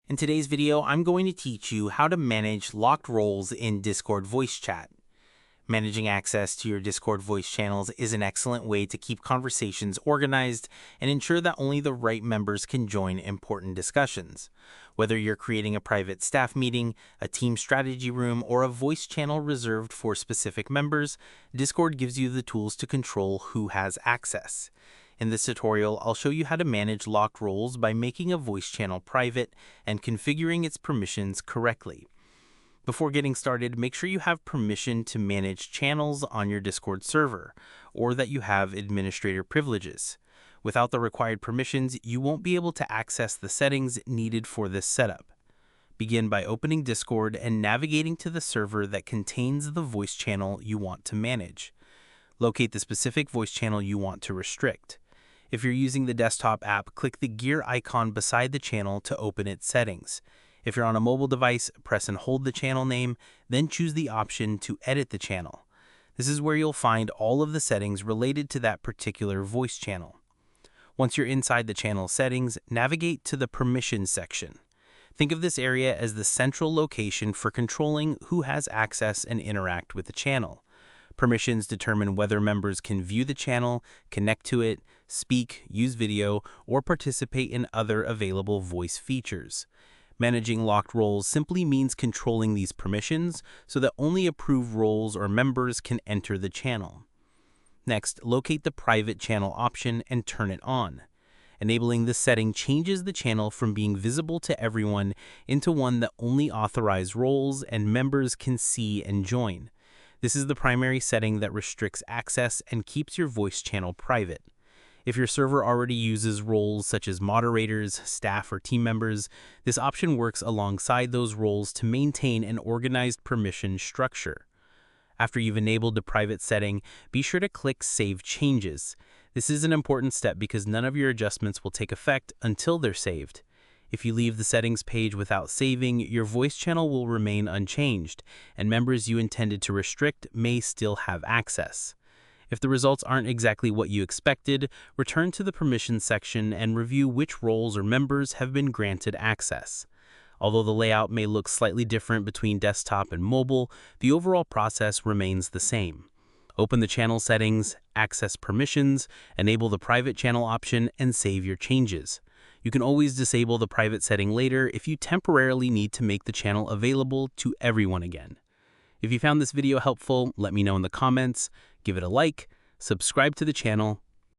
In today's video, I'm going to teach you how to manage locked roles in Discord voice chat. Managing access to your Discord voice channels is an excellent way to keep conversations organized and ensure that only the right members can join important discussions. Whether you're creating a private staff meeting, a team strategy room, or a voice channel reserved for specific members, Discord gives you the tools to control who has access. In this tutorial, I'll show you how to manage locked roles by making a voice channel private and configuring its permissions correctly. Before getting started, make sure you have permission to manage channels on your Discord server, or that you have administrator privileges. Without the required permissions, you won't be able to access the settings needed for this setup. Begin by opening Discord and navigating to the server that contains the voice channel you want to manage. Locate the specific voice channel you want to restrict. If you're using the desktop app, click the gear icon beside the channel to open its settings. If you're on a mobile device, press and hold the channel name, then choose the option to edit the channel. This is where you'll find all of the settings related to that particular voice channel. Once you're inside the channel settings, navigate to the permissions section. Think of this area as the central location for controlling who has access and interact with the channel. Permissions determine whether members can view the channel, connect to it, speak, use video, or participate in other available voice features. Managing locked roles simply means controlling these permissions so that only approved roles or members can enter the channel. Next, locate the private channel option and turn it on. Enabling this setting changes the channel from being visible to everyone into one that only authorized roles and members can see and join. This is the primary setting that restricts access and keeps your voice channel private. If your server already uses roles such as moderators, staff, or team members, this option works alongside those roles to maintain an organized permission structure. After you've enabled the private setting, be sure to click Save Changes. This is an important step because none of your adjustments will take effect until they're saved. If you leave the settings page without saving, your voice channel will remain unchanged, and members you intended to restrict may still have access. If the results aren't exactly what you expected, return to the permissions section and review which roles or members have been granted access. Although the layout may look slightly different between desktop and mobile, the overall process remains the same. Open the channel settings, access permissions, enable the private channel option, and save your changes. You can always disable the private setting later if you temporarily need to make the channel available to everyone again. If you found this video helpful, let me know in the comments, give it a like, subscribe to the channel,